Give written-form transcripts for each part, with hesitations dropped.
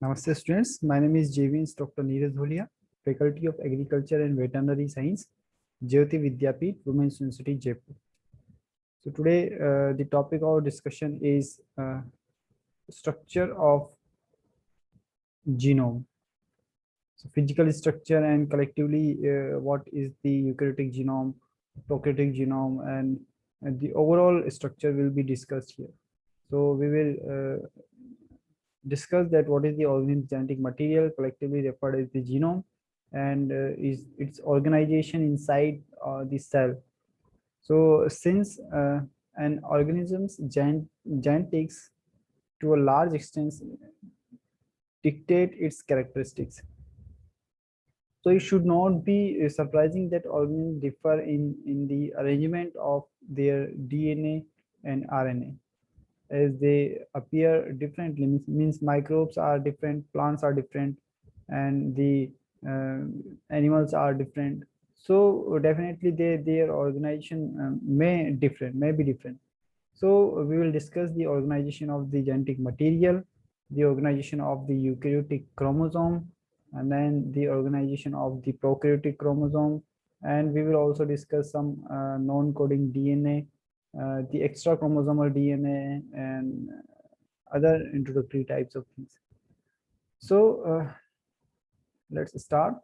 Namaste students, my name is JVN's Dr. Neeraj Bholia, Faculty of Agriculture and Veterinary Science, Jyoti Vidyapeeth, Women's University, Jaipur. So today the topic of discussion is structure of genome. So physical structure and collectively what is the eukaryotic genome, prokaryotic genome, and the overall structure will be discussed here. So we will discuss that what is the organism genetic material, collectively referred as the genome, and is its organization inside the cell. So since an organism's genetics to a large extent dictate its characteristics, so it should not be surprising that organisms differ in the arrangement of their DNA and RNA, as they appear differently. Means microbes are different, plants are different, and the uh, animals are different. So definitely their organization may be different. So we will discuss the organization of the genetic material, the organization of the eukaryotic chromosome, and then the organization of the prokaryotic chromosome, and we will also discuss some non-coding DNA, the extra chromosomal DNA, and other introductory types of things. So let's start.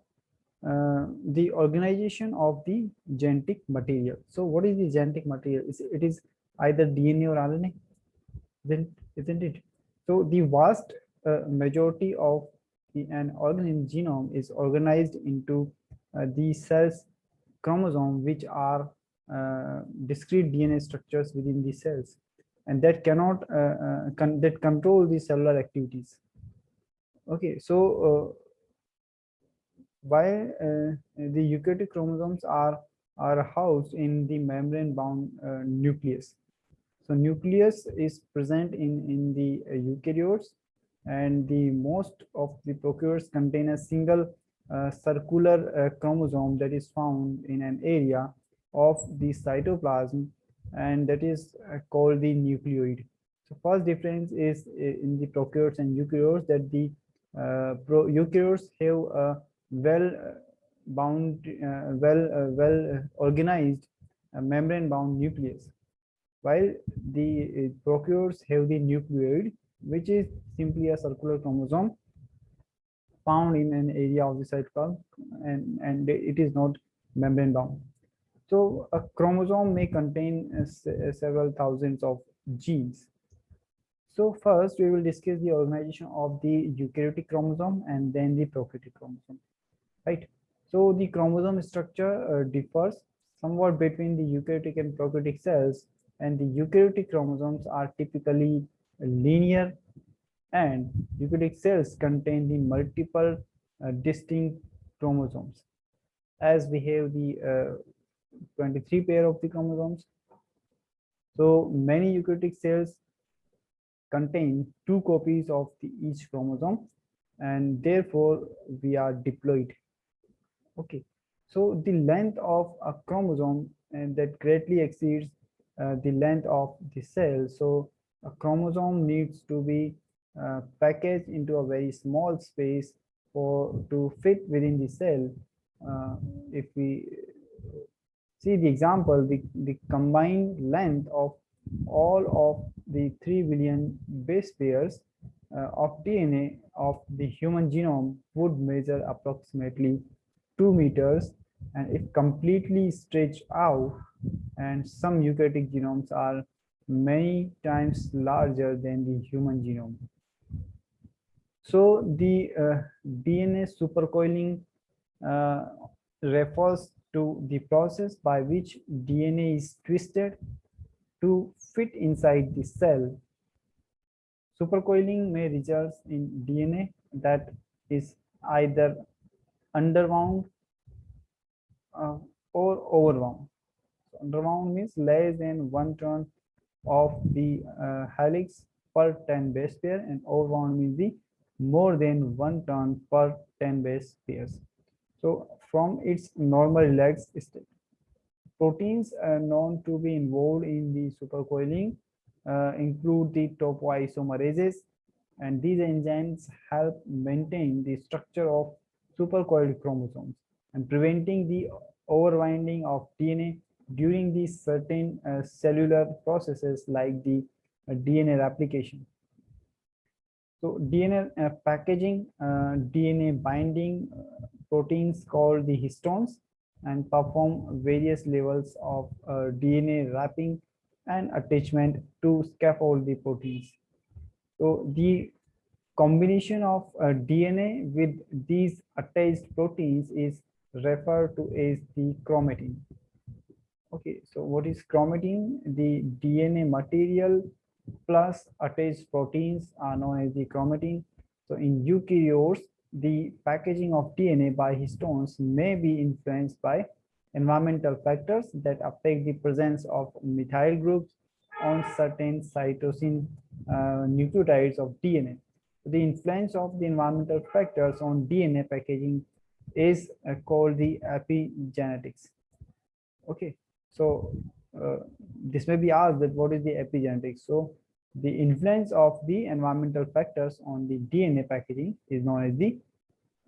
The organization of the genetic material. So what is the genetic material? It is either DNA or RNA, isn't it? So the vast majority of an organism genome is organized into the cells chromosome, which are discrete DNA structures within the cells, and that cannot that control the cellular activities. Okay, so while the eukaryotic chromosomes are housed in the membrane bound nucleus. So nucleus is present in the eukaryotes, and the most of the prokaryotes contain a single circular chromosome that is found in an area of the cytoplasm, and that is called the nucleoid. So first difference is in the prokaryotes and eukaryotes, that the eukaryotes have a well bound, well organized membrane bound nucleus, while the prokaryotes have the nucleoid, which is simply a circular chromosome found in an area of the cytoplasm, and it is not membrane bound. So a chromosome may contain several thousands of genes. So first we will discuss the organization of the eukaryotic chromosome and then the prokaryotic chromosome, right? So the chromosome structure differs somewhat between the eukaryotic and prokaryotic cells, and the eukaryotic chromosomes are typically linear, and eukaryotic cells contain the multiple distinct chromosomes, as we have the 23 pair of the chromosomes. So many eukaryotic cells contain 2 copies of each chromosome, and therefore we are diploid. Okay, so the length of a chromosome and that greatly exceeds the length of the cell. So a chromosome needs to be packaged into a very small space for to fit within the cell. If we see the example, the combined length of all of the 3 billion base pairs of DNA of the human genome would measure approximately 2 meters, and if completely stretched out, and some eukaryotic genomes are many times larger than the human genome. So the DNA supercoiling refers to the process by which DNA is twisted to fit inside the cell. Supercoiling may result in DNA that is either underwound or overwound. So underwound means less than 1 turn of the helix per 10 base pair, and overwound means the more than 1 turn per 10 base pairs. So from its normal relaxed state, proteins known to be involved in the supercoiling include the topoisomerases and these enzymes help maintain the structure of supercoiled chromosomes and preventing the overwinding of DNA during these certain cellular processes like the DNA replication. So DNA packaging, DNA binding proteins called the histones and perform various levels of DNA wrapping and attachment to scaffold the proteins. So the combination of DNA with these attached proteins is referred to as the chromatin. Okay, so what is chromatin? The DNA material plus attached proteins are known as the chromatin. So in eukaryotes, the packaging of DNA by histones may be influenced by environmental factors that affect the presence of methyl groups on certain cytosine nucleotides of DNA. The influence of the environmental factors on DNA packaging is called the epigenetics. Okay, so this may be asked that what is the epigenetics? So the influence of the environmental factors on the DNA packaging is known as the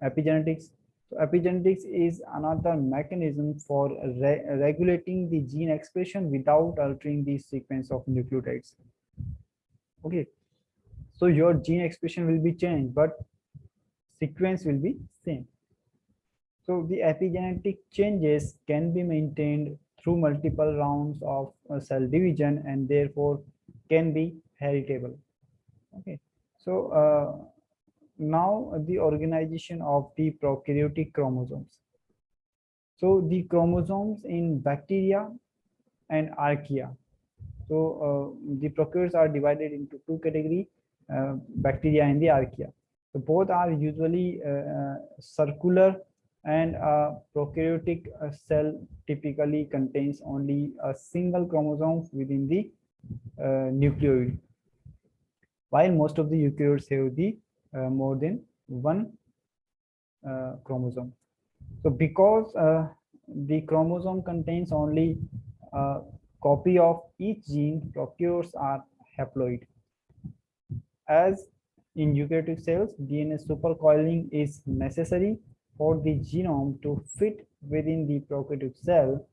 epigenetics. So epigenetics is another mechanism for regulating the gene expression without altering the sequence of nucleotides. Okay, so your gene expression will be changed, but sequence will be same. So the epigenetic changes can be maintained through multiple rounds of cell division and therefore can be heritable. Okay, so now the organization of the prokaryotic chromosomes. So the chromosomes in bacteria and archaea. So the prokaryotes are divided into two categories, bacteria and the archaea. So both are usually circular, and a prokaryotic cell typically contains only a single chromosome within the nucleoid, while most of the eukaryotes have the more than one chromosome. So because the chromosome contains only a copy of each gene, prokaryotes are haploid. As in eukaryotic cells, DNA supercoiling is necessary for the genome to fit within the prokaryotic cell.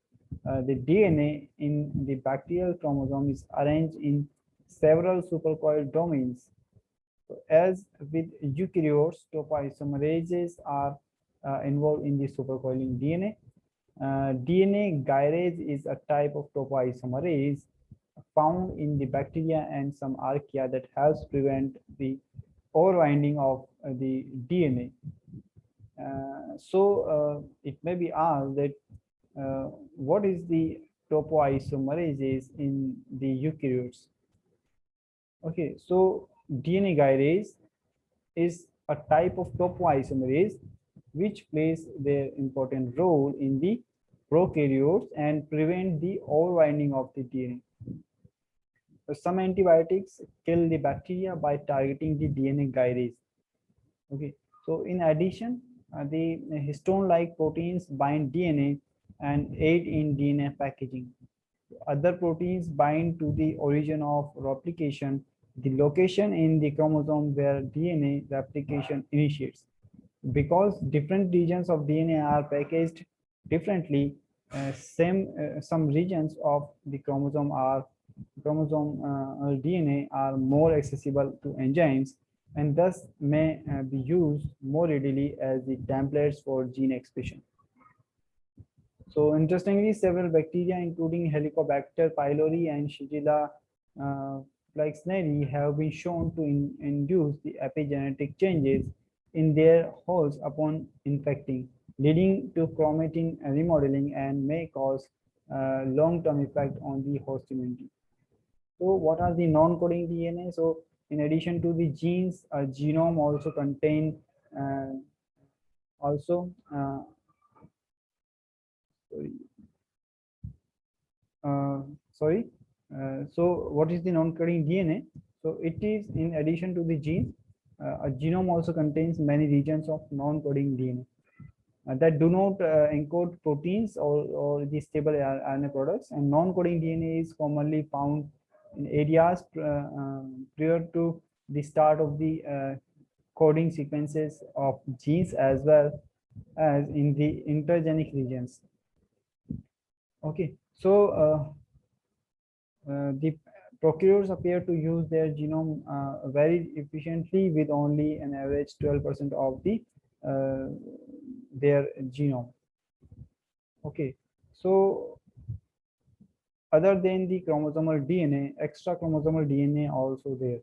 The DNA in the bacterial chromosome is arranged in several supercoiled domains. So as with eukaryotes, topoisomerases are involved in the supercoiling DNA. DNA gyrase is a type of topoisomerase found in the bacteria and some archaea that helps prevent the overwinding of the DNA. So it may be asked that what is the topoisomerases in the eukaryotes? Okay, so DNA gyrase is a type of topoisomerase which plays their important role in the prokaryotes and prevent the overwinding of the DNA. So some antibiotics kill the bacteria by targeting the DNA gyrase. Okay, so in addition, the histone-like proteins bind DNA and aid in DNA packaging. Other proteins bind to the origin of replication, the location in the chromosome where DNA replication initiates. Because different regions of DNA are packaged differently, some regions of the chromosome DNA are more accessible to enzymes and thus may be used more readily as the templates for gene expression. So interestingly, several bacteria, including Helicobacter pylori and Shigella flexneri, have been shown to induce the epigenetic changes in their hosts upon infecting, leading to chromatin remodeling and may cause long-term effect on the host immunity. So what are the non-coding DNA? So in addition to the genes, a genome also contain also sorry. So what is the non-coding DNA? So it is in addition to the genes, a genome also contains many regions of non-coding DNA that do not encode proteins or the stable RNA products, and non-coding DNA is commonly found in areas prior to the start of the coding sequences of genes as well as in the intergenic regions. Okay, so the prokaryotes appear to use their genome very efficiently with only an average 12% of the their genome. Okay, so other than the chromosomal DNA, extra chromosomal DNA also there.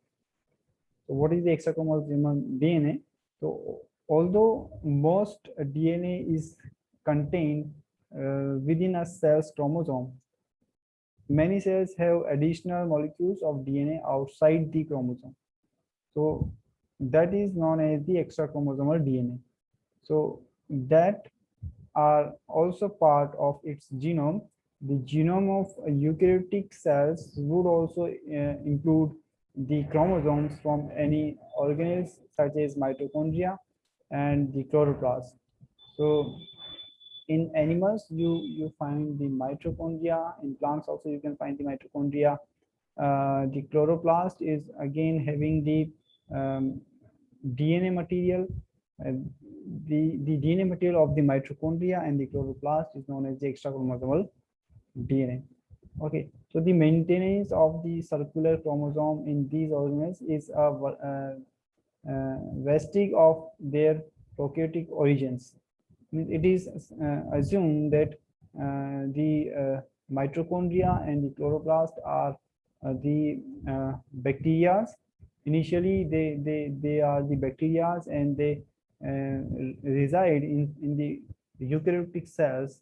So what is the extra chromosomal DNA? So although most DNA is contained within a cell's chromosome, many cells have additional molecules of DNA outside the chromosome. So that is known as the extra chromosomal DNA. So that are also part of its genome. The genome of eukaryotic cells would also include the chromosomes from any organelles such as mitochondria and the chloroplast. So in animals, you find the mitochondria. In plants also you can find the mitochondria. The chloroplast is again having the DNA material. The DNA material of the mitochondria and the chloroplast is known as the extra chromosomal DNA. Okay, so the maintenance of the circular chromosome in these organelles is a vestige of their prokaryotic origins. It is assumed that the mitochondria and the chloroplast are the bacteria. Initially, they are the bacteria and they reside in the eukaryotic cells,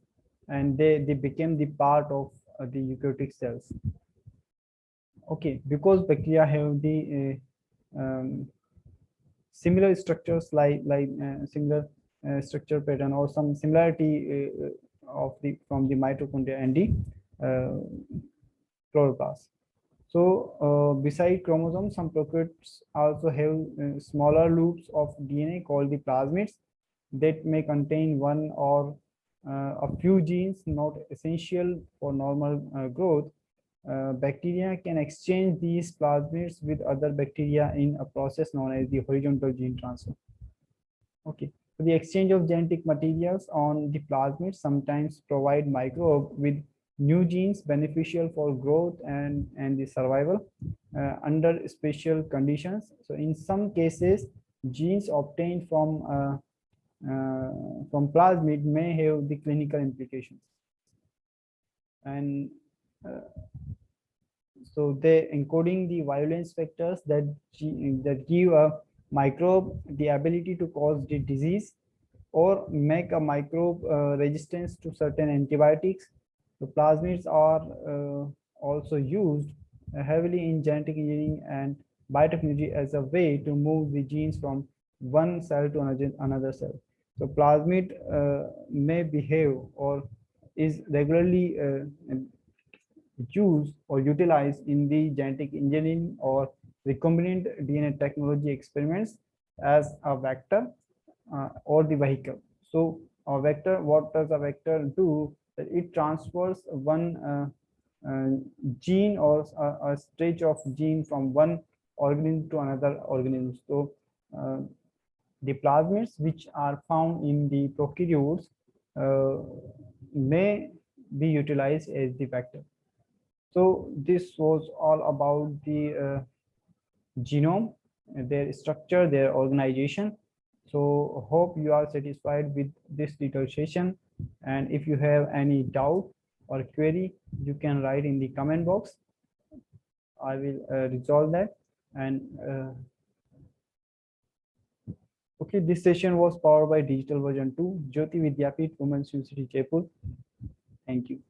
and they became the part of the eukaryotic cells. Okay, because bacteria have the similar structures like similar structure pattern or some similarity of the from the mitochondria and the chloroplast. So beside chromosomes, some prokaryotes also have smaller loops of DNA called the plasmids that may contain one or a few genes not essential for normal growth. Bacteria can exchange these plasmids with other bacteria in a process known as the horizontal gene transfer. Okay, so the exchange of genetic materials on the plasmids sometimes provide microbe with new genes beneficial for growth and the survival under special conditions. So in some cases, genes obtained from plasmid may have the clinical implications. And so they encoding the violence factors that give a microbe the ability to cause the disease or make a microbe resistance to certain antibiotics. The plasmids are also used heavily in genetic engineering and biotechnology as a way to move the genes from one cell to another cell. So plasmid may behave or is regularly used or utilized in the genetic engineering or recombinant DNA technology experiments as a vector or the vehicle. So a vector, what does a vector do? That it transfers one gene or a stage of gene from one organism to another organism. So the plasmids which are found in the prokaryotes may be utilized as the vector. So this was all about the genome, their structure, their organization. So hope you are satisfied with this little session. And if you have any doubt or query, you can write in the comment box. I will resolve that. And okay, this session was powered by Digital Version 2, Jyoti Vidyapeeth, Women's University, Jaipur. Thank you.